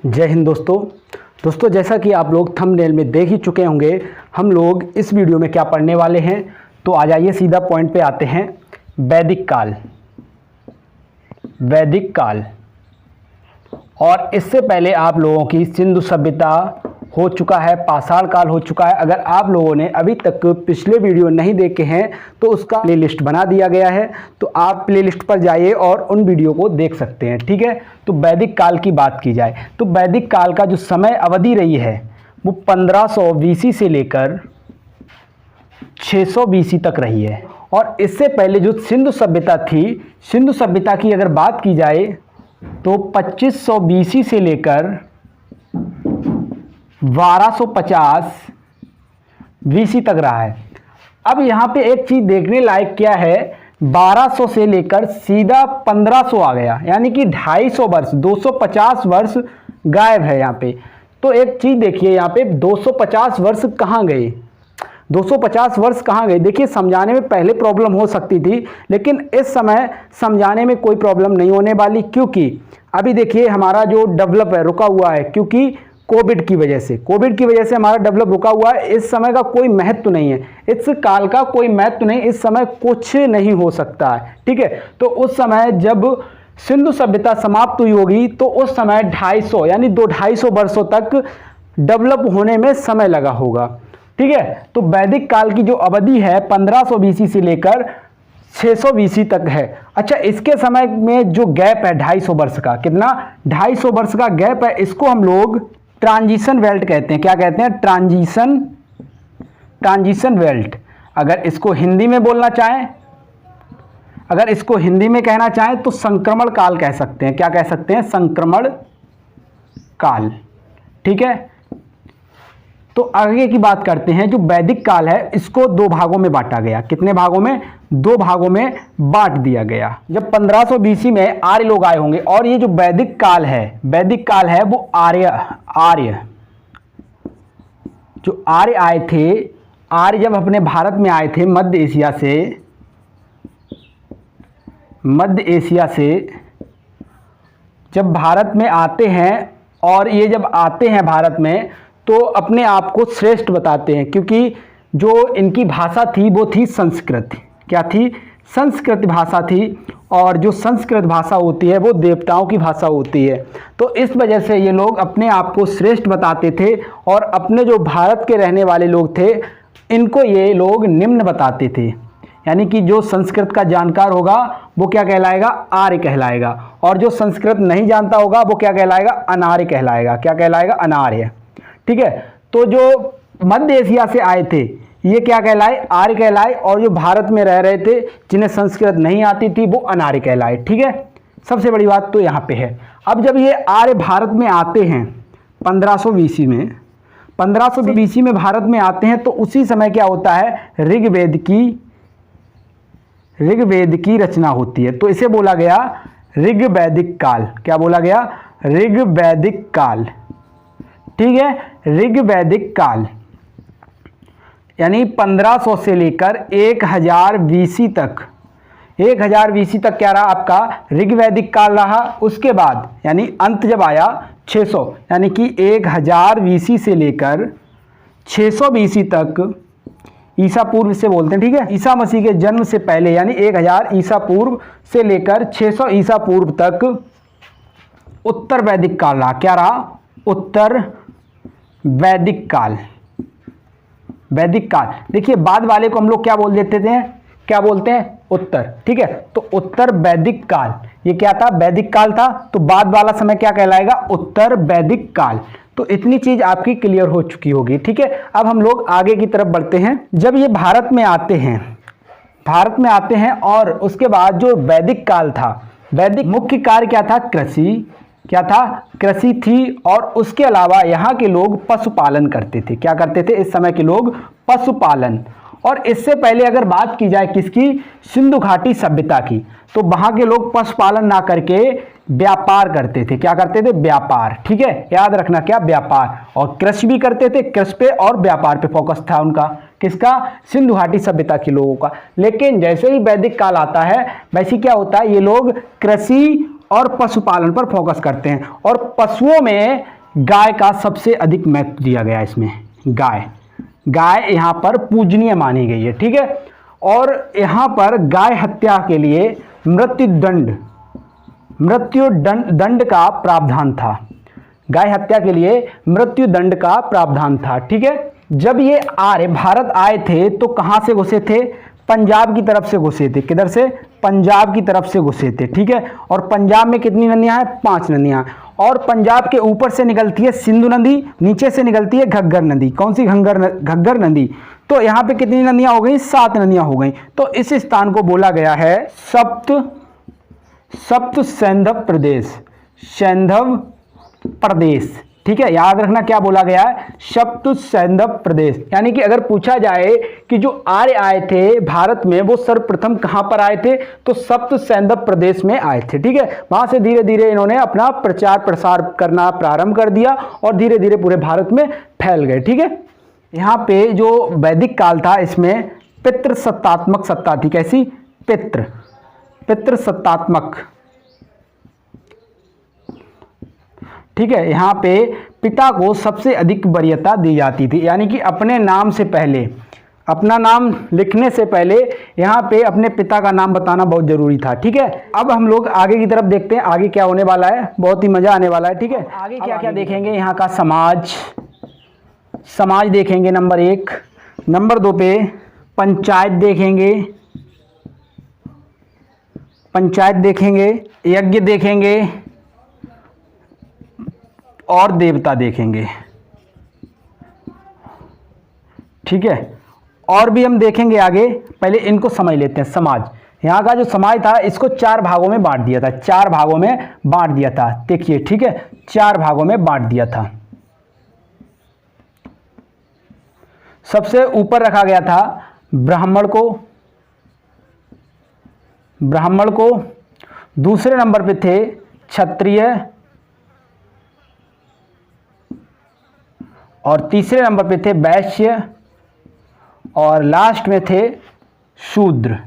जय हिंद दोस्तों जैसा कि आप लोग थंबनेल में देख ही चुके होंगे, हम लोग इस वीडियो में क्या पढ़ने वाले हैं। तो आ जाइए सीधा पॉइंट पे आते हैं। वैदिक काल और इससे पहले आप लोगों की सिंधु सभ्यता हो चुका है, पाषाण काल हो चुका है। अगर आप लोगों ने अभी तक पिछले वीडियो नहीं देखे हैं तो उसका प्लेलिस्ट बना दिया गया है, तो आप प्लेलिस्ट पर जाइए और उन वीडियो को देख सकते हैं। ठीक है, तो वैदिक काल की बात की जाए तो वैदिक काल का जो समय अवधि रही है वो 1500 BC से लेकर 600 BC तक रही है। और इससे पहले जो सिंधु सभ्यता थी, सिंधु सभ्यता की अगर बात की जाए तो 2500 BC से लेकर 1250 BC तक रहा है। अब यहाँ पे एक चीज़ देखने लायक क्या है, 1200 से लेकर सीधा 1500 आ गया, यानी कि 250 वर्ष, 250 वर्ष गायब है यहाँ पे। तो एक चीज़ देखिए यहाँ पे 250 वर्ष कहाँ गए, 250 वर्ष कहाँ गए। देखिए समझाने में पहले प्रॉब्लम हो सकती थी, लेकिन इस समय समझाने में कोई प्रॉब्लम नहीं होने वाली, क्योंकि अभी देखिए हमारा जो डेवलप है रुका हुआ है, क्योंकि कोविड की वजह से हमारा डेवलप रुका हुआ है। इस समय का कोई महत्व नहीं है, इस काल का कोई महत्व नहीं, इस समय कुछ नहीं हो सकता है। ठीक है, तो उस समय जब सिंधु सभ्यता समाप्त हुई होगी तो उस समय 250 यानी 250 वर्षों तक डेवलप होने में समय लगा होगा। ठीक है, तो वैदिक काल की जो अवधि है 1500 BC से लेकर 600 BC तक है। अच्छा, इसके समय में जो गैप है 250 वर्ष का, कितना 250 वर्ष का गैप है, इसको हम लोग ट्रांजिशन बेल्ट कहते हैं। क्या कहते हैं? Transition belt. अगर इसको हिंदी में बोलना चाहें, अगर इसको हिंदी में कहना चाहें तो संक्रमण काल कह सकते हैं। क्या कह सकते हैं? संक्रमण काल। ठीक है, तो आगे की बात करते हैं। जो वैदिक काल है इसको दो भागों में बांटा गया। कितने भागों में? दो भागों में बांट दिया गया। जब 1500 BC में आर्य लोग आए होंगे, और ये जो वैदिक काल है वो आर्य जो आर्य आए थे, आर्य जब अपने भारत में आए थे मध्य एशिया से जब भारत में आते हैं, और ये जब आते हैं भारत में तो अपने आप को श्रेष्ठ बताते हैं, क्योंकि जो इनकी भाषा थी वो थी संस्कृत। क्या थी? संस्कृत भाषा थी, और जो संस्कृत भाषा होती है वो देवताओं की भाषा होती है। तो इस वजह से ये लोग अपने आप को श्रेष्ठ बताते थे, और अपने जो भारत के रहने वाले लोग थे इनको ये लोग निम्न बताते थे। यानी कि जो संस्कृत का जानकार होगा वो क्या कहलाएगा? आर्य कहलाएगा, और जो संस्कृत नहीं जानता होगा वो क्या कहलाएगा? अनार्य कहलाएगा। क्या कहलाएगा? अनार्य। ठीक है, तो जो मध्य एशिया से आए थे ये क्या कहलाए? आर्य कहलाए, और जो भारत में रह रहे थे जिन्हें संस्कृत नहीं आती थी वो अनार्य कहलाए। ठीक है, सबसे बड़ी बात तो यहाँ पे है। अब जब ये आर्य भारत में आते हैं 1500 BC में, 1500 BC में भारत में आते हैं, तो उसी समय क्या होता है? ऋग्वेद की रचना होती है। तो इसे बोला गया ऋग्वैदिक काल। क्या बोला गया? ऋग्वैदिक काल। ठीक है, ऋग्वैदिक काल यानी 1500 से लेकर 1000 BC तक, 1000 BC तक क्या रहा? आपका ऋग्वैदिक काल रहा। उसके बाद यानी अंत जब आया 600, यानी कि 1000 BC से लेकर 600 BC तक, ईसा पूर्व से बोलते हैं। ठीक है, ईसा मसीह के जन्म से पहले यानी 1000 ईसा पूर्व से लेकर 600 ईसा पूर्व तक उत्तर वैदिक काल रहा। क्या रहा? उत्तर वैदिक काल। वैदिक काल। देखिए बाद वाले को हम लोग क्या बोल देते थे? क्या बोलते हैं? उत्तर। ठीक है, तो उत्तर वैदिक काल, ये क्या था? वैदिक काल था। तो बाद वाला समय क्या कहलाएगा? उत्तर वैदिक काल। तो इतनी चीज आपकी क्लियर हो चुकी होगी। ठीक है, अब हम लोग आगे की तरफ बढ़ते हैं। जब ये भारत में आते हैं और उसके बाद जो वैदिक काल था, वैदिक मुख्य कार्य क्या था? कृषि। क्या था? कृषि थी, और उसके अलावा यहाँ के लोग पशुपालन करते थे। क्या करते थे इस समय के लोग? पशुपालन। और इससे पहले अगर बात की जाए किसकी? सिंधु घाटी सभ्यता की, तो वहाँ के लोग पशुपालन ना करके व्यापार करते थे। क्या करते थे? व्यापार। ठीक है, याद रखना क्या? व्यापार। और कृषि भी करते थे, कृषि पे और व्यापार पे फोकस था उनका। किसका? सिंधु घाटी सभ्यता के लोगों का। लेकिन जैसे ही वैदिक काल आता है वैसे क्या होता है? ये लोग कृषि और पशुपालन पर फोकस करते हैं। और पशुओं में गाय का सबसे अधिक महत्व दिया गया इसमें। गाय, गाय यहाँ पर पूजनीय मानी गई है, ठीक है। और यहाँ पर गाय हत्या के लिए मृत्यु दंड का प्रावधान था। गाय हत्या के लिए मृत्यु दंड का प्रावधान था, ठीक है। जब ये आर्य भारत आए थे तो कहाँ से घुसे थे? पंजाब की तरफ से घुसे थे। किधर से? पंजाब की तरफ से घुसे थे, ठीक है। और पंजाब में कितनी नदियां हैं? 5 नदियां। और पंजाब के ऊपर से निकलती है सिंधु नदी, नीचे से निकलती है घग्गर नदी। कौन सी? घग्गर नदी। तो यहाँ पे कितनी नदियां हो गई? 7 नदियां हो गई। तो इस स्थान को बोला गया है सप्त सैंधव प्रदेश, सैंधव प्रदेश, ठीक है। याद रखना क्या बोला गया है? सप्त सैंधव प्रदेश। यानी कि अगर पूछा जाए कि जो आर्य आए थे भारत में वो सर्वप्रथम कहां पर आए थे, तो सप्त सैंधव प्रदेश में आए थे, ठीक है। वहां से धीरे धीरे इन्होंने अपना प्रचार प्रसार करना प्रारंभ कर दिया और धीरे धीरे पूरे भारत में फैल गए, ठीक है। यहाँ पे जो वैदिक काल था इसमें पितृसत्तात्मक सत्ता थी। कैसी? पितृसत्तात्मक, ठीक है। यहाँ पे पिता को सबसे अधिक वरीयता दी जाती थी, यानी कि अपने नाम से पहले, अपना नाम लिखने से पहले यहाँ पे अपने पिता का नाम बताना बहुत जरूरी था, ठीक है। अब हम लोग आगे की तरफ देखते हैं, आगे क्या होने वाला है, बहुत ही मजा आने वाला है, ठीक है। आगे क्या क्या देखेंगे? यहाँ का समाज देखेंगे नंबर 1, नंबर 2 पे पंचायत देखेंगे, यज्ञ देखेंगे और देवता देखेंगे, ठीक है। और भी हम देखेंगे आगे, पहले इनको समझ लेते हैं। समाज, यहाँ का जो समाज था इसको 4 भागों में बांट दिया था, 4 भागों में बांट दिया था, देखिए, ठीक है। 4 भागों में बांट दिया था। सबसे ऊपर रखा गया था ब्राह्मण को, दूसरे नंबर पे थे क्षत्रिय और तीसरे नंबर पे थे वैश्य और लास्ट में थे शूद्र,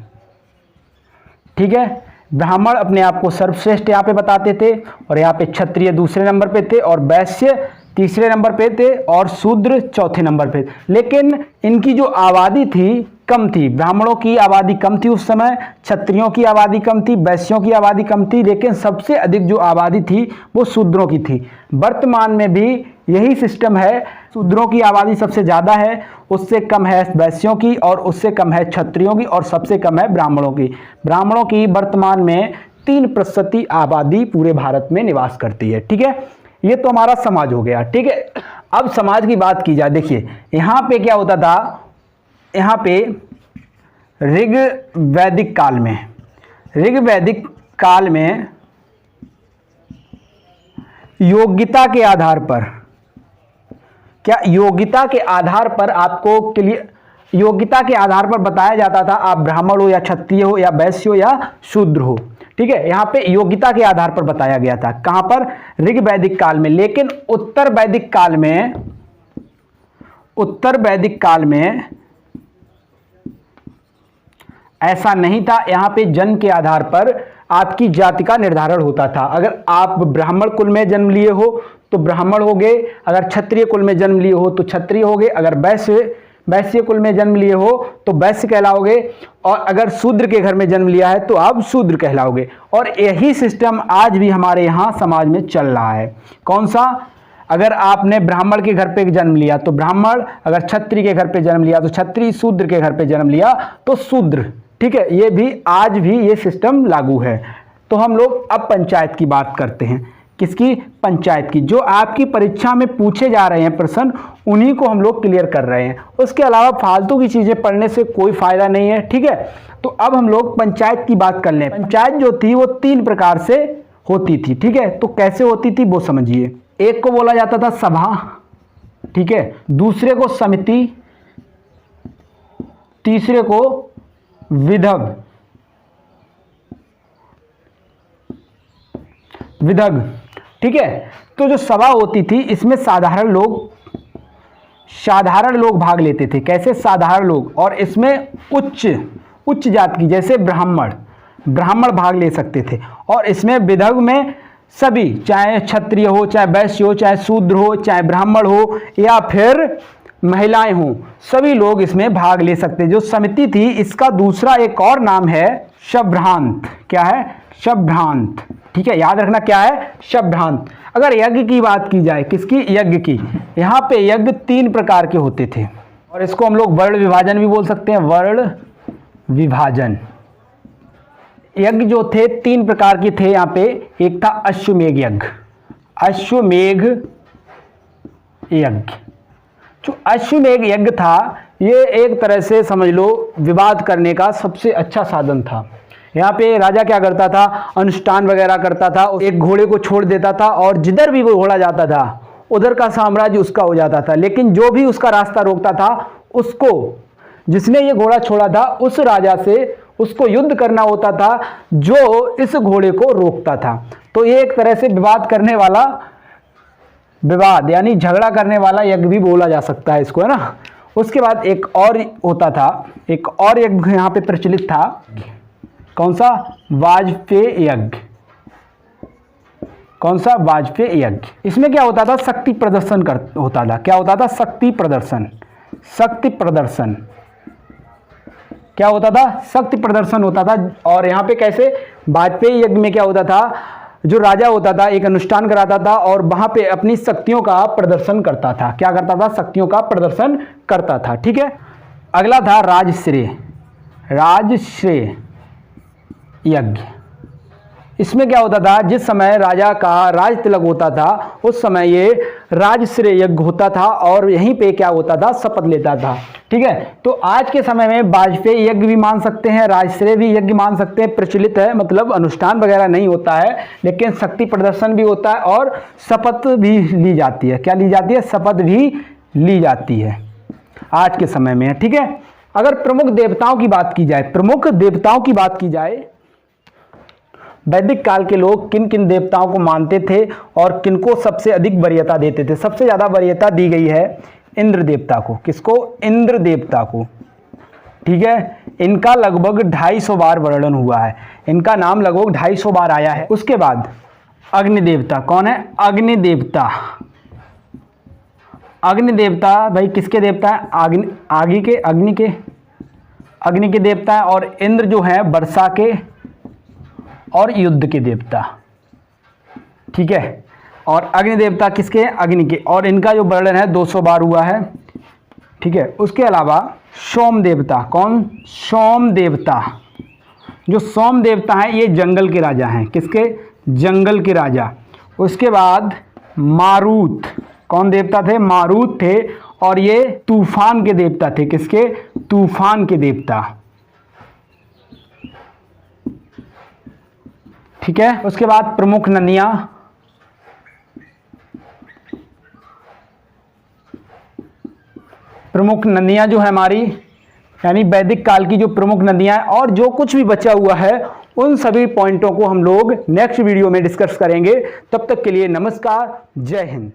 ठीक है। ब्राह्मण अपने आप को सर्वश्रेष्ठ यहाँ पे बताते थे और यहाँ पे क्षत्रिय दूसरे नंबर पे थे और वैश्य तीसरे नंबर पे थे और शूद्र चौथे नंबर पे। लेकिन इनकी जो आबादी थी कम थी, ब्राह्मणों की आबादी कम थी उस समय, क्षत्रियों की आबादी कम थी, वैश्यों की आबादी कम थी, लेकिन सबसे अधिक जो आबादी थी वो शूद्रों की थी। वर्तमान में भी यही सिस्टम है, शूद्रों की आबादी सबसे ज़्यादा है, उससे कम है वैश्यों की और उससे कम है क्षत्रियों की और सबसे कम है ब्राह्मणों की। ब्राह्मणों की वर्तमान में 3% आबादी पूरे भारत में निवास करती है, ठीक है। ये तो हमारा समाज हो गया, ठीक है। अब समाज की बात की जाए, देखिए यहाँ पे क्या होता था, यहाँ पे ऋग्वैदिक काल में योग्यता के आधार पर, क्या योग्यता के आधार पर आपको क्लियर, योग्यता के आधार पर बताया जाता था आप ब्राह्मण हो या क्षत्रिय हो या वैश्य हो या शूद्र हो, ठीक है। यहाँ पे योग्यता के आधार पर बताया गया था, कहां पर? ऋग्वैदिक काल में। लेकिन उत्तर वैदिक काल में ऐसा नहीं था। यहाँ पे जन्म के आधार पर आपकी जाति का निर्धारण होता था। अगर आप ब्राह्मण कुल में जन्म लिए हो तो ब्राह्मण हो गए, अगर क्षत्रिय कुल में जन्म लिए हो तो क्षत्रिय हो गए, अगर वैश्य कुल में जन्म लिए हो तो वैश्य कहलाओगे और अगर शूद्र के घर में जन्म लिया है तो आप शूद्र कहलाओगे। और यही सिस्टम आज भी हमारे यहाँ समाज में चल रहा है। कौन सा? अगर आपने ब्राह्मण के घर पे जन्म लिया तो ब्राह्मण, अगर क्षत्रिय के घर पे जन्म लिया तो क्षत्रिय, शूद्र के घर पे जन्म लिया तो शूद्र, ठीक है। ये भी आज भी ये सिस्टम लागू है। तो हम लोग अब पंचायत की बात करते हैं। किसकी? पंचायत की। जो आपकी परीक्षा में पूछे जा रहे हैं प्रश्न, उन्हीं को हम लोग क्लियर कर रहे हैं। उसके अलावा फालतू की चीज़ें पढ़ने से कोई फायदा नहीं है, ठीक है। तो अब हम लोग पंचायत की बात कर लें। पंचायत जो थी वो 3 प्रकार से होती थी, ठीक है। तो कैसे होती थी वो समझिए। एक को बोला जाता था सभा, ठीक है, दूसरे को समिति, तीसरे को विधग, ठीक है। तो जो सभा होती थी इसमें साधारण लोग भाग लेते थे। कैसे? साधारण लोग। और इसमें उच्च जाति की, जैसे ब्राह्मण भाग ले सकते थे। और इसमें विधग में सभी, चाहे क्षत्रिय हो, चाहे वैश्य हो, चाहे शूद्र हो, चाहे ब्राह्मण हो या फिर महिलाएं हों, सभी लोग इसमें भाग ले सकते हैं। जो समिति थी इसका दूसरा एक और नाम है सभ्रांत। क्या है? सभ्रांत। ठीक है, याद रखना क्या है? सभ्रांत। अगर यज्ञ की बात की जाए, किसकी? यज्ञ की। यहाँ पे यज्ञ 3 प्रकार के होते थे और इसको हम लोग वर्ण विभाजन भी बोल सकते हैं। वर्ण विभाजन। यज्ञ जो थे 3 प्रकार के थे यहाँ पे। एक था अश्वमेध यज्ञ। अश्वमेध यज्ञ, जो अश्वमेध यज्ञ था ये एक तरह से समझ लो विवाद करने का सबसे अच्छा साधन था। यहाँ पे राजा क्या करता था? अनुष्ठान वगैरह करता था, एक घोड़े को छोड़ देता था और जिधर भी वो घोड़ा जाता था उधर का साम्राज्य उसका हो जाता था। लेकिन जो भी उसका रास्ता रोकता था, उसको, जिसने ये घोड़ा छोड़ा था उस राजा से उसको युद्ध करना होता था जो इस घोड़े को रोकता था। तो ये एक तरह से विवाद करने वाला, विवाद यानी झगड़ा करने वाला यज्ञ भी बोला जा सकता है इसको, है ना। उसके बाद एक और होता था, एक और यज्ञ यहाँ पे प्रचलित था। कौन सा? वाजपेय यज्ञ। कौन सा? वाजपेय यज्ञ। इसमें क्या होता था? शक्ति प्रदर्शन होता था। क्या होता था? शक्ति प्रदर्शन। शक्ति प्रदर्शन क्या होता था? शक्ति प्रदर्शन होता था। और यहाँ पे कैसे? वाजपेय यज्ञ में क्या होता था? जो राजा होता था एक अनुष्ठान कराता था और वहां पे अपनी शक्तियों का प्रदर्शन करता था। क्या करता था? शक्तियों का प्रदर्शन करता था। ठीक है, अगला था राजश्रेय। राजश्रेय यज्ञ। इसमें क्या होता था? जिस समय राजा का राज तिलक होता था उस समय ये राजश्रेय यज्ञ होता था और यहीं पे क्या होता था? शपथ लेता था। ठीक है, तो आज के समय में वाजपेय यज्ञ भी मान सकते हैं, राजश्रेय भी यज्ञ मान सकते हैं, प्रचलित है। मतलब अनुष्ठान वगैरह नहीं होता है लेकिन शक्ति प्रदर्शन भी होता है और शपथ भी ली जाती है। क्या ली जाती है? शपथ भी ली जाती है आज के समय में। ठीक है, अगर प्रमुख देवताओं की बात की जाए, प्रमुख देवताओं की बात की जाए, वैदिक काल के लोग किन किन देवताओं को मानते थे और किनको सबसे अधिक वरीयता देते थे? सबसे ज़्यादा वरीयता दी गई है इंद्र देवता को। किसको? इंद्र देवता को। ठीक है, इनका लगभग 250 बार वर्णन हुआ है, इनका नाम लगभग 250 बार आया है। उसके बाद अग्नि देवता। कौन है? अग्नि देवता। अग्नि देवता भाई किसके देवता है? अग्नि के देवता है। और इंद्र जो है वर्षा के और युद्ध के देवता। ठीक है, और अग्नि देवता किसके? अग्नि के। और इनका जो वर्णन है 200 बार हुआ है। ठीक है, उसके अलावा सोम देवता। कौन? सोम देवता। जो सोम देवता हैं ये जंगल के राजा हैं। किसके? जंगल के राजा। उसके बाद मारुत। कौन देवता थे? मारुत थे और ये तूफान के देवता थे। किसके? तूफान के देवता। ठीक है, उसके बाद प्रमुख नदियां। प्रमुख नदियां जो है हमारी, यानी वैदिक काल की जो प्रमुख नदियां हैं और जो कुछ भी बचा हुआ है उन सभी पॉइंटों को हम लोग नेक्स्ट वीडियो में डिस्कस करेंगे। तब तक के लिए नमस्कार, जय हिंद।